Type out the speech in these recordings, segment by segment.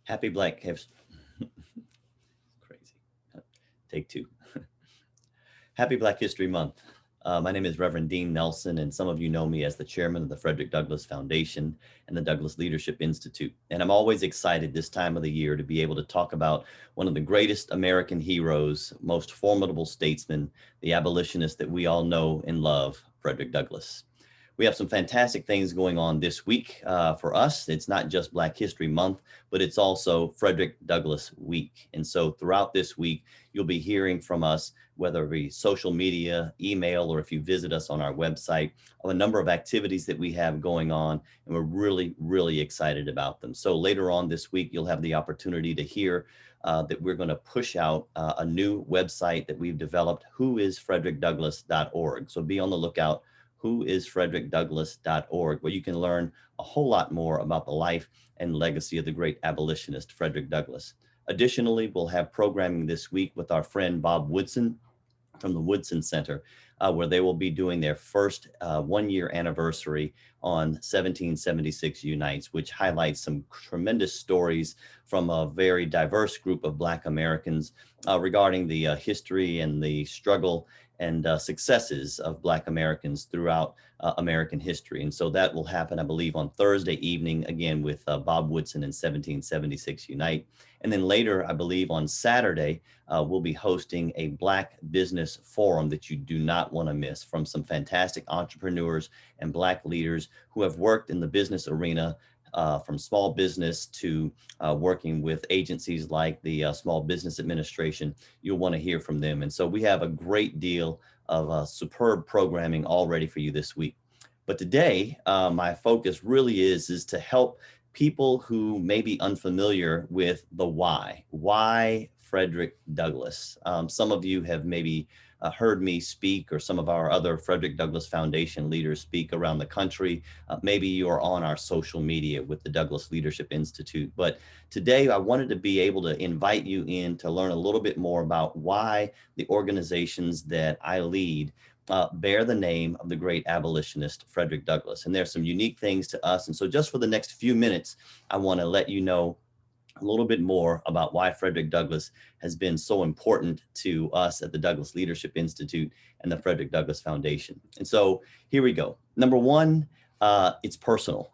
Happy Black History. Crazy. Take two. Happy Black History Month. My name is Reverend Dean Nelson, and some of you know me as the chairman of the Frederick Douglass Foundation and the Douglass Leadership Institute. And I'm always excited this time of the year to be able to talk about one of the greatest American heroes, most formidable statesmen, the abolitionist that we all know and love, Frederick Douglass. We have some fantastic things going on this week for us. It's not just Black History Month, but it's also Frederick Douglass Week. And so throughout this week, you'll be hearing from us, whether it be social media, email, or if you visit us on our website, of a number of activities that we have going on. And we're really, really excited about them. So later on this week, you'll have the opportunity to hear that we're going to push out a new website that we've developed, whoisfrederickdouglass.org. So be on the lookout, whoisfrederickdouglass.org, where you can learn a whole lot more about the life and legacy of the great abolitionist, Frederick Douglass. Additionally, we'll have programming this week with our friend Bob Woodson from the Woodson Center, where they will be doing their first one-year anniversary on 1776 Unites, which highlights some tremendous stories from a very diverse group of Black Americans regarding the history and the struggle and successes of Black Americans throughout American history. And so that will happen, I believe, on Thursday evening, again, with Bob Woodson and 1776 Unite. And then later, I believe on Saturday, we'll be hosting a Black Business Forum that you do not want to miss, from some fantastic entrepreneurs and Black leaders who have worked in the business arena, from small business to working with agencies like the Small Business Administration. You'll want to hear from them. And so we have a great deal of superb programming all ready for you this week. But today, my focus really is to help people who may be unfamiliar with the why. Why Frederick Douglass? Some of you have maybe heard me speak, or some of our other Frederick Douglass Foundation leaders speak around the country. Maybe you are on our social media with the Douglass Leadership Institute. But today I wanted to be able to invite you in to learn a little bit more about why the organizations that I lead bear the name of the great abolitionist, Frederick Douglass. And there's some unique things to us. And so just for the next few minutes, I want to let you know a little bit more about why Frederick Douglass has been so important to us at the Douglass Leadership Institute and the Frederick Douglass Foundation. And so here we go. Number one, it's personal.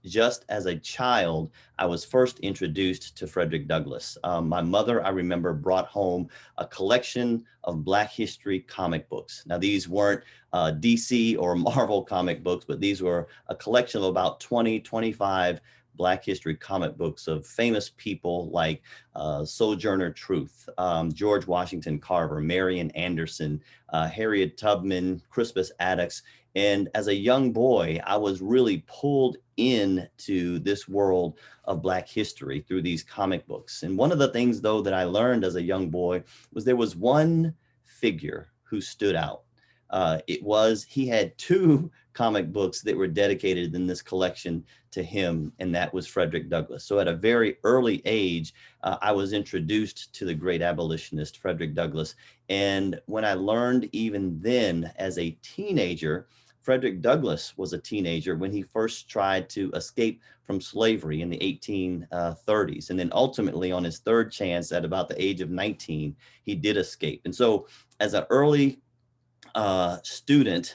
Just as a child, I was first introduced to Frederick Douglass. My mother, I remember, brought home a collection of Black history comic books. Now, these weren't DC or Marvel comic books, but these were a collection of about 20, 25 Black history comic books of famous people like Sojourner Truth, George Washington Carver, Marian Anderson, Harriet Tubman, Crispus Attucks. And as a young boy, I was really pulled into this world of Black history through these comic books. And one of the things, though, that I learned as a young boy was there was one figure who stood out. He had two comic books that were dedicated in this collection to him, and that was Frederick Douglass. So at a very early age, I was introduced to the great abolitionist, Frederick Douglass. And when I learned even then as a teenager, Frederick Douglass was a teenager when he first tried to escape from slavery in the 1830s. And then ultimately, on his third chance at about the age of 19, he did escape. And so as an early student,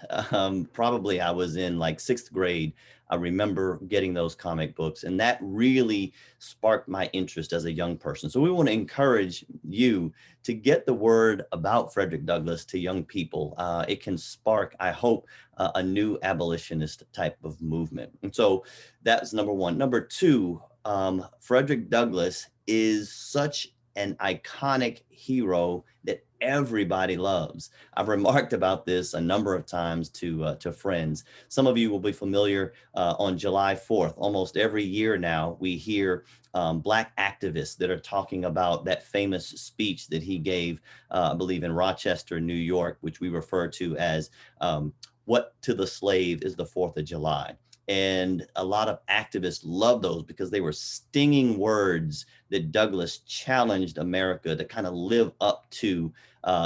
probably I was in like sixth grade, I remember getting those comic books, and that really sparked my interest as a young person. So we want to encourage you to get the word about Frederick Douglass to young people. It can spark, I hope, a new abolitionist type of movement. And so that's number one. Number two, Frederick Douglass is such an iconic hero that everybody loves. I've remarked about this a number of times to friends. Some of you will be familiar on July 4th. Almost every year now, we hear Black activists that are talking about that famous speech that he gave, I believe, in Rochester, New York, which we refer to as "What to the Slave is the 4th of July." And a lot of activists love those because they were stinging words that Douglass challenged America to kind of live up to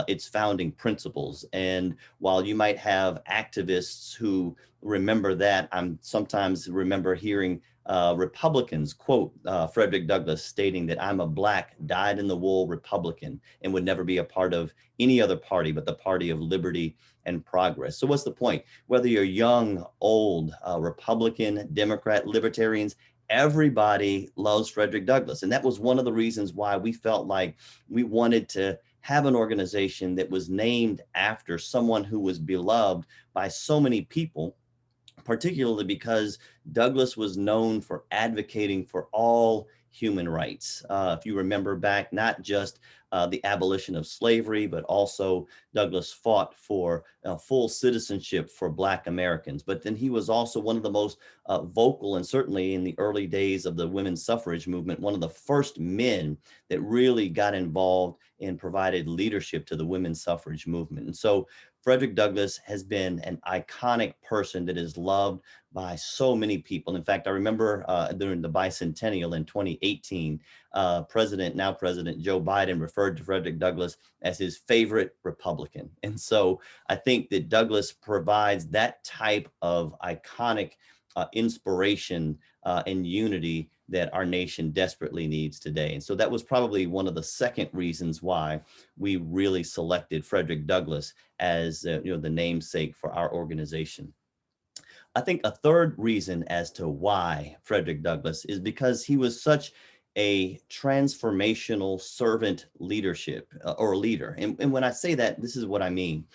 its founding principles. And while you might have activists who remember that, I'm sometimes remember hearing Republicans quote Frederick Douglass stating that I'm a black, dyed in the wool Republican and would never be a part of any other party but the party of liberty and progress. So what's the point? Whether you're young, old, Republican, Democrat, libertarians, everybody loves Frederick Douglass. And that was one of the reasons why we felt like we wanted to have an organization that was named after someone who was beloved by so many people, particularly because Douglass was known for advocating for all human rights. If you remember back, not just the abolition of slavery, but also Douglass fought for full citizenship for Black Americans. But then he was also one of the most vocal, and certainly in the early days of the women's suffrage movement, one of the first men that really got involved and provided leadership to the women's suffrage movement. And so Frederick Douglass has been an iconic person that is loved by so many people. In fact, I remember during the bicentennial in 2018, now President Joe Biden referred to Frederick Douglass as his favorite Republican. And so I think that Douglass provides that type of iconic inspiration and unity that our nation desperately needs today. And so that was probably one of the second reasons why we really selected Frederick Douglass as the namesake for our organization. I think a third reason as to why Frederick Douglass is because he was such a transformational servant leadership or leader. And when I say that, this is what I mean.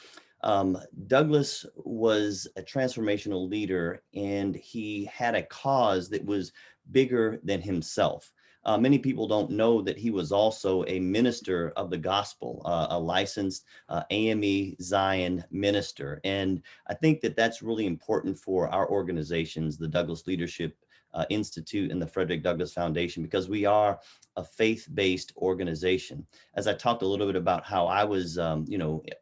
Douglass was a transformational leader, and he had a cause that was bigger than himself. Many people don't know that he was also a minister of the gospel, a licensed AME Zion minister. And I think that that's really important for our organizations, the Douglass Leadership Institute and the Frederick Douglass Foundation, because we are a faith-based organization. As I talked a little bit about how I was,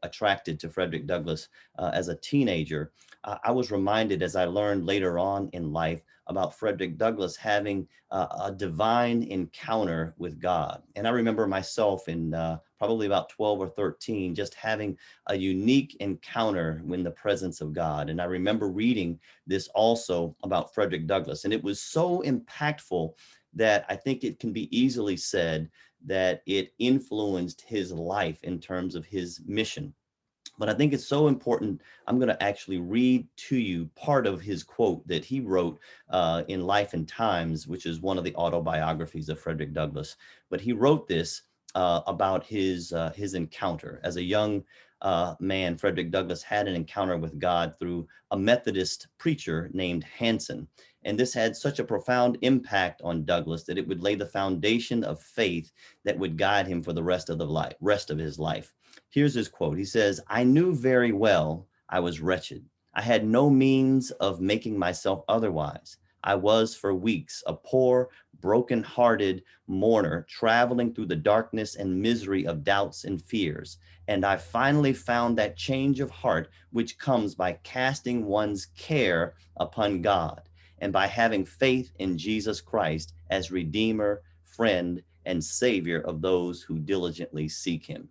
attracted to Frederick Douglass as a teenager, I was reminded as I learned later on in life about Frederick Douglass having a divine encounter with God. And I remember myself in probably about 12 or 13, just having a unique encounter in the presence of God. And I remember reading this also about Frederick Douglass. And it was so impactful that I think it can be easily said that it influenced his life in terms of his mission. But I think it's so important. I'm going to actually read to you part of his quote that he wrote in Life and Times, which is one of the autobiographies of Frederick Douglass. But he wrote this about his encounter. As a young man, Frederick Douglass had an encounter with God through a Methodist preacher named Hanson. And this had such a profound impact on Douglass that it would lay the foundation of faith that would guide him for the rest of his life. Here's his quote. He says, "I knew very well I was wretched. I had no means of making myself otherwise. I was for weeks a poor, broken-hearted mourner traveling through the darkness and misery of doubts and fears. And I finally found that change of heart which comes by casting one's care upon God and by having faith in Jesus Christ as Redeemer, friend, and Savior of those who diligently seek him."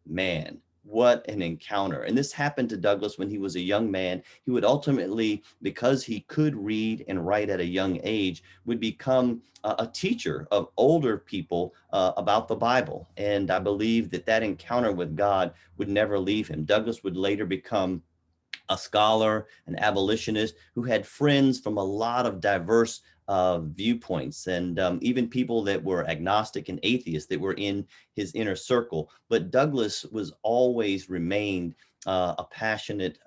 Man, what an encounter. And this happened to Douglass when he was a young man. He would ultimately, because he could read and write at a young age, would become a teacher of older people about the Bible. And I believe that that encounter with God would never leave him. Douglass would later become a scholar, an abolitionist who had friends from a lot of diverse viewpoints, and even people that were agnostic and atheists that were in his inner circle. But Douglass was always remained a passionate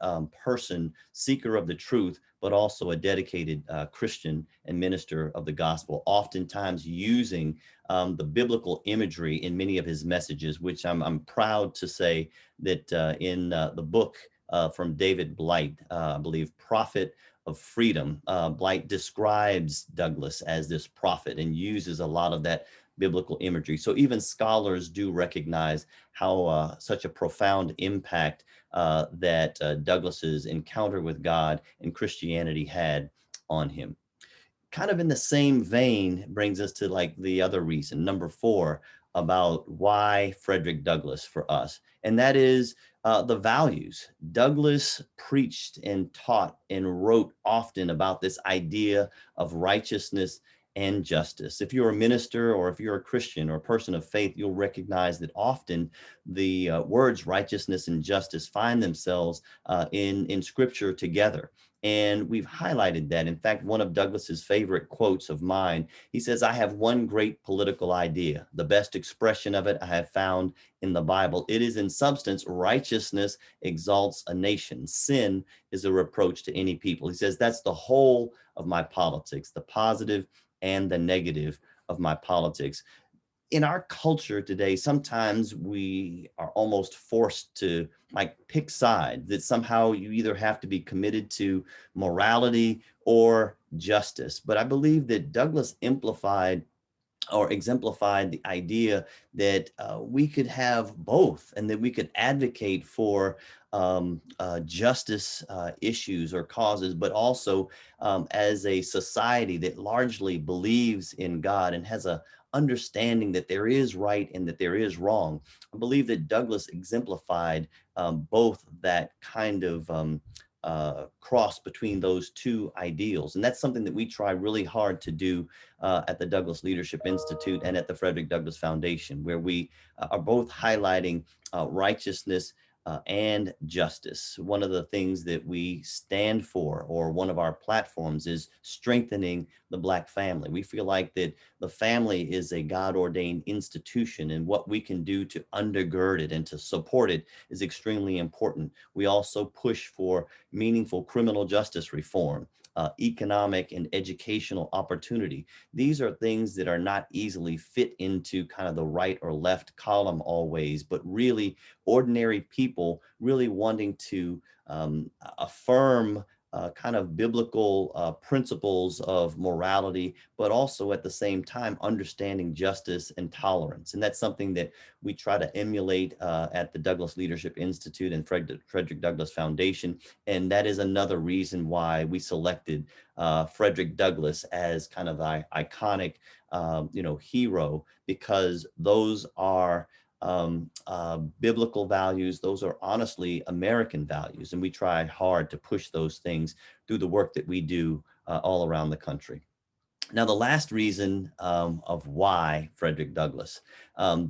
person, seeker of the truth, but also a dedicated Christian and minister of the gospel, oftentimes using the biblical imagery in many of his messages, which I'm proud to say that in the book from David Blight, I believe, Prophet of Freedom. Blight describes Douglass as this prophet and uses a lot of that biblical imagery. So even scholars do recognize how such a profound impact that Douglass's encounter with God and Christianity had on him. kind of in the same vein brings us to like the other reason, number 4, about why Frederick Douglass for us. And that is the values. Douglass preached and taught and wrote often about this idea of righteousness and justice. If you're a minister or if you're a Christian or a person of faith, you'll recognize that often the words righteousness and justice find themselves in scripture together. And we've highlighted that. In fact, one of Douglass's favorite quotes of mine, he says, I have one great political idea. The best expression of it I have found in the Bible. It is in substance, righteousness exalts a nation. Sin is a reproach to any people. He says, that's the whole of my politics, the positive and the negative of my politics. In our culture today, sometimes we are almost forced to like pick sides, that somehow you either have to be committed to morality or justice. But I believe that Douglass amplified or exemplified the idea that we could have both and that we could advocate for justice issues or causes, but also as a society that largely believes in God and has a understanding that there is right and that there is wrong. I believe that Douglass exemplified both that kind of cross between those two ideals. And that's something that we try really hard to do at the Douglass Leadership Institute and at the Frederick Douglass Foundation, where we are both highlighting righteousness and justice. One of the things that we stand for, or one of our platforms, is strengthening the Black family. We feel like that the family is a God-ordained institution, and what we can do to undergird it and to support it is extremely important. We also push for meaningful criminal justice reform, economic and educational opportunity. These are things that are not easily fit into kind of the right or left column always, but really ordinary people really wanting to affirm kind of biblical principles of morality, but also at the same time understanding justice and tolerance. And that's something that we try to emulate at the Douglass Leadership Institute and Frederick Douglass Foundation. And that is another reason why we selected Frederick Douglass as kind of an iconic, hero, because those are biblical values. Those are honestly American values. And we try hard to push those things through the work that we do all around the country. Now, the last reason of why Frederick Douglass.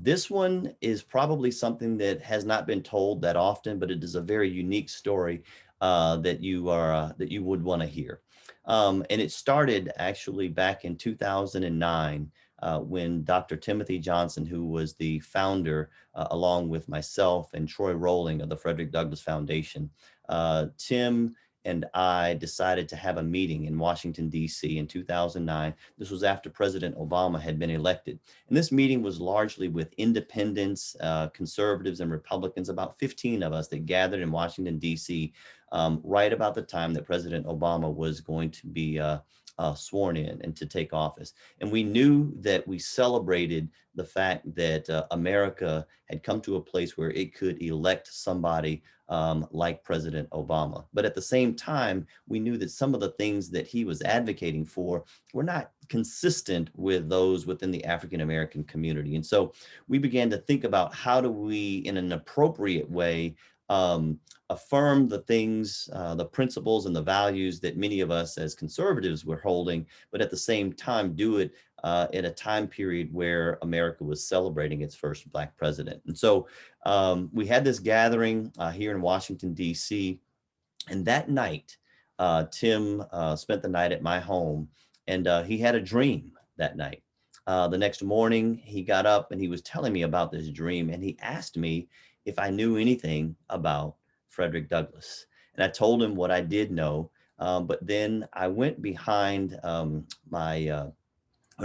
This one is probably something that has not been told that often, but it is a very unique story that you would want to hear. And it started actually back in 2009 when Dr. Timothy Johnson, who was the founder, along with myself and Troy Rowling of the Frederick Douglass Foundation, Tim and I decided to have a meeting in Washington, D.C. in 2009. This was after President Obama had been elected. And this meeting was largely with independents, conservatives, and Republicans, about 15 of us that gathered in Washington, D.C. Right about the time that President Obama was going to be sworn in and to take office. And we knew that we celebrated the fact that America had come to a place where it could elect somebody like President Obama. But at the same time, we knew that some of the things that he was advocating for were not consistent with those within the African American community. And so we began to think about how do we, in an appropriate way, affirm the things, the principles and the values that many of us as conservatives were holding, but at the same time do it in a time period where America was celebrating its first Black president. And so we had this gathering here in Washington, D.C. And that night, Tim spent the night at my home, and he had a dream that night. The next morning, he got up and he was telling me about this dream, and he asked me if I knew anything about Frederick Douglass. And I told him what I did know, but then I went behind or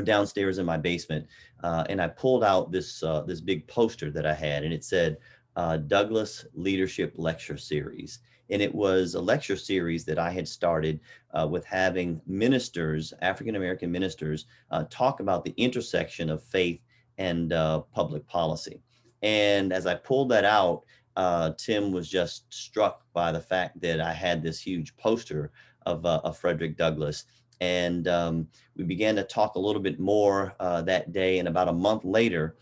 downstairs in my basement, and I pulled out this big poster that I had, and it said Douglass Leadership Lecture Series. And it was a lecture series that I had started with having ministers, African American ministers, talk about the intersection of faith and public policy. And as I pulled that out, Tim was just struck by the fact that I had this huge poster of Frederick Douglass. And we began to talk a little bit more that day. And about a month later,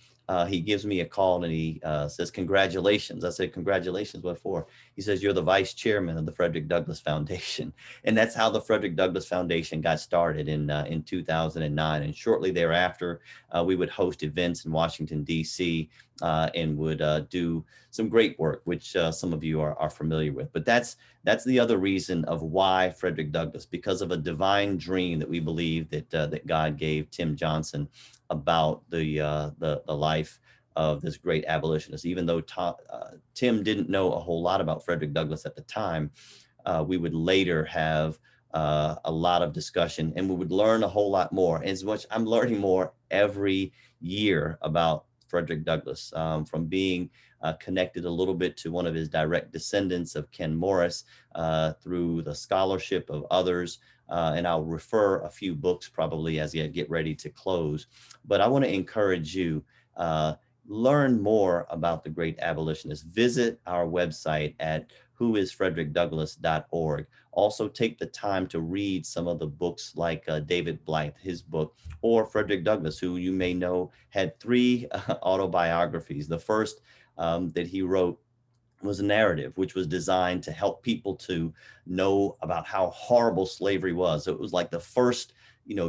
he gives me a call and he says, "Congratulations." I said, "Congratulations, what for?" He says, "You're the vice chairman of the Frederick Douglass Foundation." And that's how the Frederick Douglass Foundation got started in 2009. And shortly thereafter, we would host events in Washington, D.C., and would do some great work, which some of you are familiar with. But that's the other reason of why Frederick Douglass, because of a divine dream that we believe that God gave Tim Johnson about the life of this great abolitionist. Even though Tim didn't know a whole lot about Frederick Douglass at the time, we would later have a lot of discussion, and we would learn a whole lot more. As much I'm learning more every year about Frederick Douglass, from being connected a little bit to one of his direct descendants of Ken Morris, through the scholarship of others. And I'll refer a few books probably as I get ready to close. But I want to encourage you, learn more about the great abolitionist. Visit our website at whoisfrederickdouglass.org. Also take the time to read some of the books like David Blythe, his book, or Frederick Douglass, who you may know had three autobiographies. The first that he wrote was a narrative which was designed to help people to know about how horrible slavery was. So it was like the first,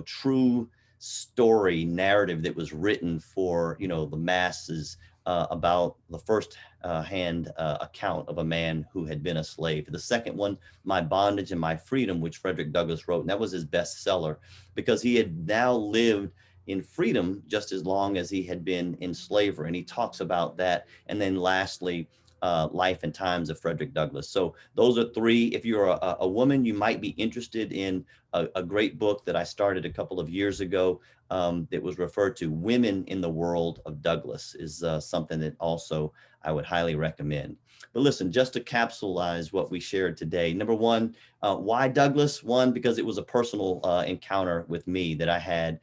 true story narrative that was written for, the masses, about the first hand account of a man who had been a slave. The second one, My Bondage and My Freedom, which Frederick Douglass wrote, and that was his bestseller because he had now lived in freedom just as long as he had been in slavery. And he talks about that. And then lastly, Life and Times of Frederick Douglass. So those are three. If you're a woman, you might be interested in a great book that I started a couple of years ago, that was referred to Women in the World of Douglass, is something that also I would highly recommend. But listen, just to capsulize what we shared today, number one, why Douglass? One, because it was a personal encounter with me that I had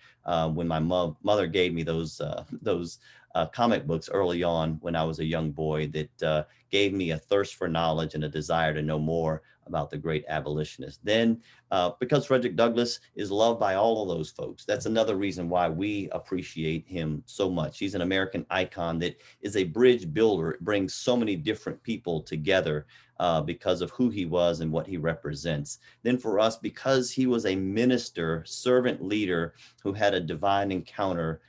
when my mother gave me those comic books early on when I was a young boy that gave me a thirst for knowledge and a desire to know more about the great abolitionist. Then, because Frederick Douglass is loved by all of those folks, that's another reason why we appreciate him so much. He's an American icon that is a bridge builder. It brings so many different people together because of who he was and what he represents. Then for us, because he was a minister, servant leader who had a divine encounter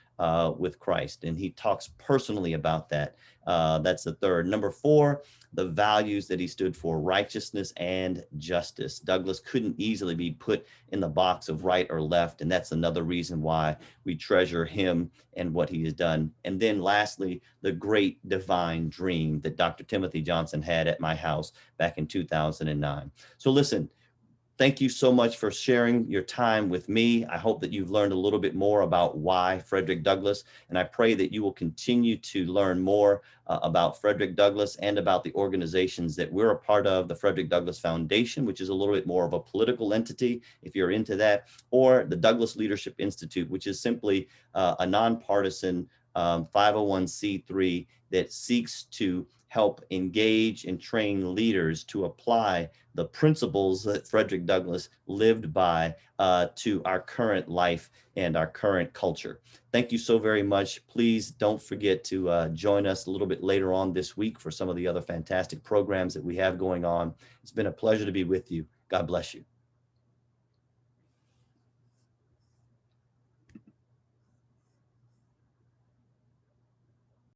with Christ. And he talks personally about that. That's the third. Number four, the values that he stood for: righteousness and justice. Douglass couldn't easily be put in the box of right or left. And that's another reason why we treasure him and what he has done. And then lastly, the great divine dream that Dr. Timothy Johnson had at my house back in 2009. So listen, thank you so much for sharing your time with me. I hope that you've learned a little bit more about why Frederick Douglass, and I pray that you will continue to learn more about Frederick Douglass and about the organizations that we're a part of, the Frederick Douglass Foundation, which is a little bit more of a political entity, if you're into that, or the Douglass Leadership Institute, which is simply a nonpartisan 501c3 that seeks to help engage and train leaders to apply the principles that Frederick Douglass lived by to our current life and our current culture. Thank you so very much. Please don't forget to join us a little bit later on this week for some of the other fantastic programs that we have going on. It's been a pleasure to be with you. God bless you.